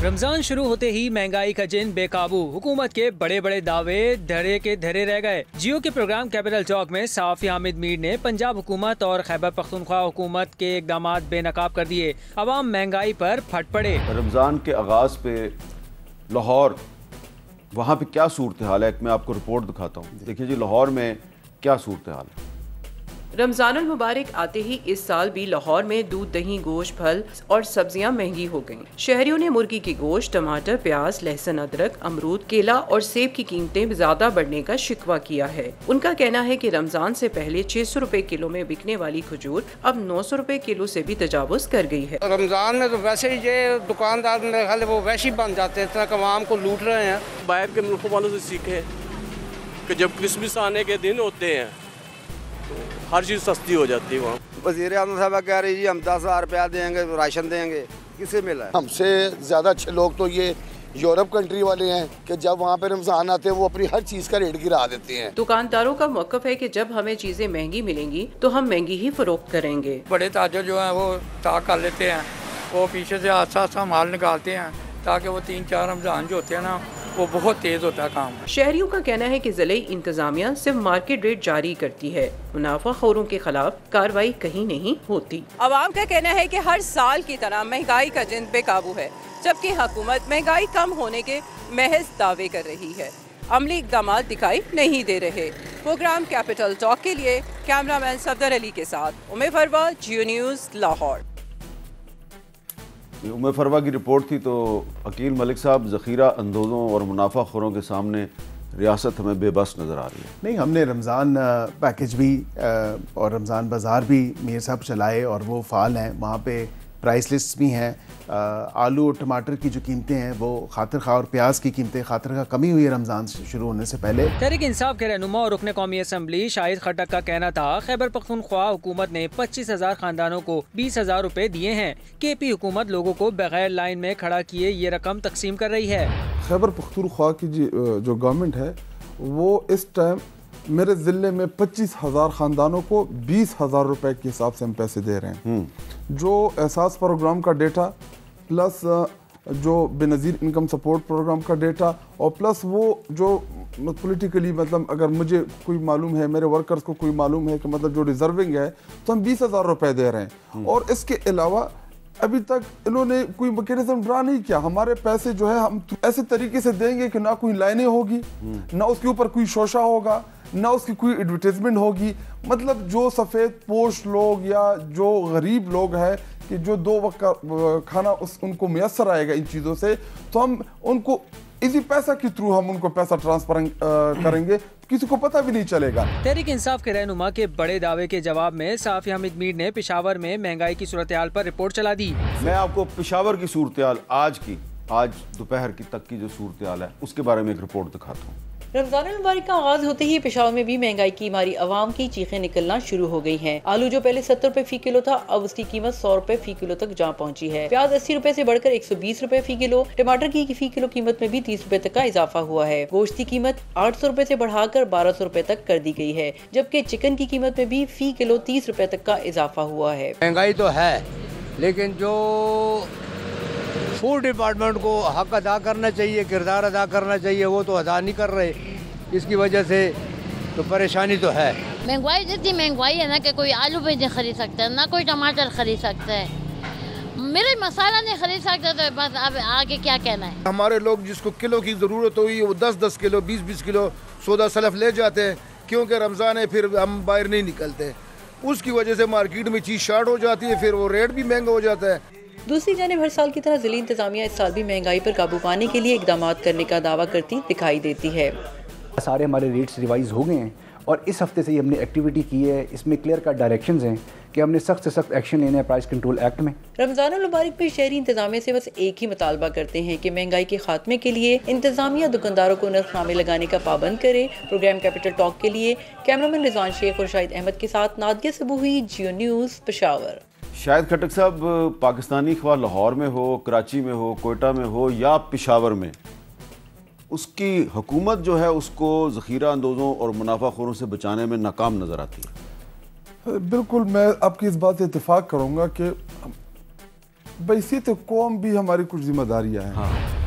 रमजान शुरू होते ही महंगाई का जिन बेकाबू, हुकूमत के बड़े बड़े दावे धरे के धरे रह गए। जियो के प्रोग्राम कैपिटल टॉक में साफी हामिद मीर ने पंजाब हुकूमत और खैबर पख्तूनख्वा हुकूमत के इकदाम बेनकाब कर दिए। अवाम महंगाई पर फट पड़े। रमजान के आगाज पे लाहौर, वहाँ पे क्या सूरत हाल है, मैं आपको रिपोर्ट दिखाता हूँ। देखिए जी, लाहौर में क्या सूरत हाल है। रमजानुल मुबारक आते ही इस साल भी लाहौर में दूध, दही, गोश्त, फल और सब्जियां महंगी हो गईं। शहरियों ने मुर्गी की गोश्त, टमाटर, प्याज, लहसुन, अदरक, अमरूद, केला और सेब की कीमतें ज्यादा बढ़ने का शिकवा किया है। उनका कहना है कि रमजान से पहले 600 रुपए किलो में बिकने वाली खजूर अब 900 रुपए किलो से भी तजावुज कर गई है। रमजान में तो वैसे ही ये दुकानदार मेरे ख्याल वो वैसे ही बन जाते हैं, इतना आवाम को लूट रहे हैं। बाहर के मुल्कों वालों से सीखे कि जब क्रिसमस आने के दिन होते हैं तो हर चीज़ सस्ती हो जाती है। वहाँ वज़ीर आज़म साहब कह रही जी हम 10,000 रुपया देंगे, राशन देंगे, किसे मिला है? हमसे ज़्यादा अच्छे लोग तो ये यूरोप कंट्री वाले हैं कि जब वहाँ पे रमजान आते हैं वो अपनी हर चीज़ का रेट गिरा देते हैं। दुकानदारों का मौक़िफ़ है कि जब हमें चीज़ें महंगी मिलेंगी तो हम महंगी ही फरोख्त करेंगे। बड़े ताजर जो हैं वो ताक कर लेते हैं, वो पीछे से आस्ता आस्ता माल निकालते हैं ताकि वो 3-4 रमजान जो होते हैं ना वो बहुत तेज होता है काम। शहरियों का कहना है कि ज़िले इंतजामिया सिर्फ मार्केट रेट जारी करती है, मुनाफाखोरों के खिलाफ कार्रवाई कहीं नहीं होती। अवाम का कहना है कि हर साल की तरह महंगाई का जिन बेकाबू है, जबकि हुकूमत महंगाई कम होने के महज दावे कर रही है। अमली इकदाम दिखाई नहीं दे रहे। प्रोग्राम कैपिटल टॉक के लिए कैमरामैन सफदर अली के साथ उमे फरवा, जियो न्यूज़, लाहौर। उमर फरवा की रिपोर्ट थी। तो अकील मलिक साहब, ज़ख़ीरा अंदोज़ों और मुनाफाखोरों के सामने रियासत हमें बेबस नज़र आ रही है। नहीं, हमने रमज़ान पैकेज भी और रमज़ान बाज़ार भी मीर साहब चलाए और वो फ़ाल हैं। वहाँ पे प्राइस लिस्ट भी हैं। आलू और टमाटर की जो कीमतें हैं वो खातिर खा और प्याज की कीमतें खातिर खा कमी हुई है रमज़ान शुरू होने से पहले। तहरीक इंसाफ के रहनुमा और रुकने कौमी असम्बली शाहिद खट्टक का कहना था, खैबर पख्तूनख्वा हुकूमत ने 25,000 खानदानों को 20,000 रुपए दिए हैं। KP हुकूमत लोगों को बगैर लाइन में खड़ा किए ये रकम तकसीम कर रही है। खैबर पख्तूनख्वा की जो गवर्नमेंट है वो इस टाइम मेरे ज़िले में 25,000 ख़ानदानों को 20,000 रुपए के हिसाब से हम पैसे दे रहे हैं। जो एहसास प्रोग्राम का डेटा प्लस जो बेनज़ीर इनकम सपोर्ट प्रोग्राम का डेटा और प्लस वो जो पॉलिटिकली मतलब अगर मुझे कोई मालूम है, मेरे वर्कर्स को कोई मालूम है कि मतलब जो रिजर्विंग है तो हम 20,000 रुपए दे रहे हैं। और इसके अलावा अभी तक इन्होंने कोई मैकेनिज्म ड्रा नहीं किया। हमारे पैसे जो है हम ऐसे तरीके से देंगे कि ना कोई लाइनें होगी, ना उसके ऊपर कोई शोशा होगा, ना उसकी कोई एडवर्टाइजमेंट होगी। मतलब जो सफ़ेद पोश लोग या जो गरीब लोग हैं कि जो 2 वक्त का खाना उनको मैसर आएगा इन चीज़ों से, तो हम उनको इसी पैसा के थ्रू हम उनको पैसा ट्रांसफर करेंगे, किसी को पता भी नहीं चलेगा। तहरीक इंसाफ के रहनुमा के बड़े दावे के जवाब में साफी हामिद मीर ने पेशावर में महंगाई की सूरत हाल पर रिपोर्ट चला दी। मैं आपको पेशावर की सूरत हाल आज दोपहर की तक की जो सूरत हाल है उसके बारे में एक रिपोर्ट दिखाता हूँ। रमजान मुबारक का आगाज होते ही पेशावर में भी महंगाई की मारी अवाम की चीखें निकलना शुरू हो गई हैं। आलू जो पहले 70 रुपए फी किलो था, अब उसकी कीमत 100 रुपए फी किलो तक जा पहुंची है। प्याज 80 रुपए से बढ़कर 120 रुपए फी किलो। टमाटर की फी किलो कीमत में भी 30 रुपए तक का इजाफा हुआ है। गोश्त की कीमत 800 रुपए से बढ़ाकर 1200 रुपए तक कर दी गई है, जबकि चिकन की कीमत में भी फी किलो 30 रुपए तक का इजाफा हुआ है। महंगाई तो है, लेकिन जो फूड डिपार्टमेंट को हक अदा करना चाहिए, किरदार अदा करना चाहिए, वो तो अदा नहीं कर रहे। इसकी वजह से तो परेशानी तो है। महंगाई जितनी महंगाई है ना कि कोई आलू भी नहीं खरीद सकता, ना कोई टमाटर खरीद सकता है, मेरे मसाला नहीं खरीद सकता, तो बस अब आगे क्या कहना है। हमारे लोग जिसको किलो की ज़रूरत हुई वो 10-10 किलो 20-20 किलो सौदा सलफ ले जाते हैं, क्योंकि रमज़ान है, फिर हम बाहर नहीं निकलते। उसकी वजह से मार्केट में चीज़ शार्ट हो जाती है, फिर वो रेट भी महंगा हो जाता है। दूसरी जानिब हर साल की तरह जिले इंतजामिया इस साल भी महंगाई पर काबू पाने के लिए इकदाम करने का दावा करती दिखाई देती है। सारे हमारे रेट्स रिवाइज हो गए हैं और इस हफ्ते से ये हमने एक्टिविटी की है। इसमें क्लियर कट डायरेक्शंस हैं कि हमने सख्त से सख्त एक्शन लेना है प्राइस कंट्रोल एक्ट में। रमजान मुबारक में शहरी इंतजामिया से बस एक ही मुतालबा करते हैं कि महंगाई के खात्मे के लिए इंतजामिया दुकानदारों को नरखनामे लगाने का पाबंद करे। प्रोग्राम कैपिटल टॉक के लिए कैमरामैन रिजवान शेख और शाहिद अहमद के साथ नादिया सबूही, जियो न्यूज़, पेशावर। शाहिद खट्टक साहब, पाकिस्तानी ख्वाह लाहौर में हो, कराची में हो, कोयटा में हो या पेशावर में, उसकी हुकूमत जो है उसको ज़ख़ीरा अंदोज़ों और मुनाफाखोरों से बचाने में नाकाम नज़र आती है। बिल्कुल, मैं आपकी इस बात से इत्तेफाक करूँगा कि बैसीत कौम भी हमारी कुछ जिम्मेदारियां हैं।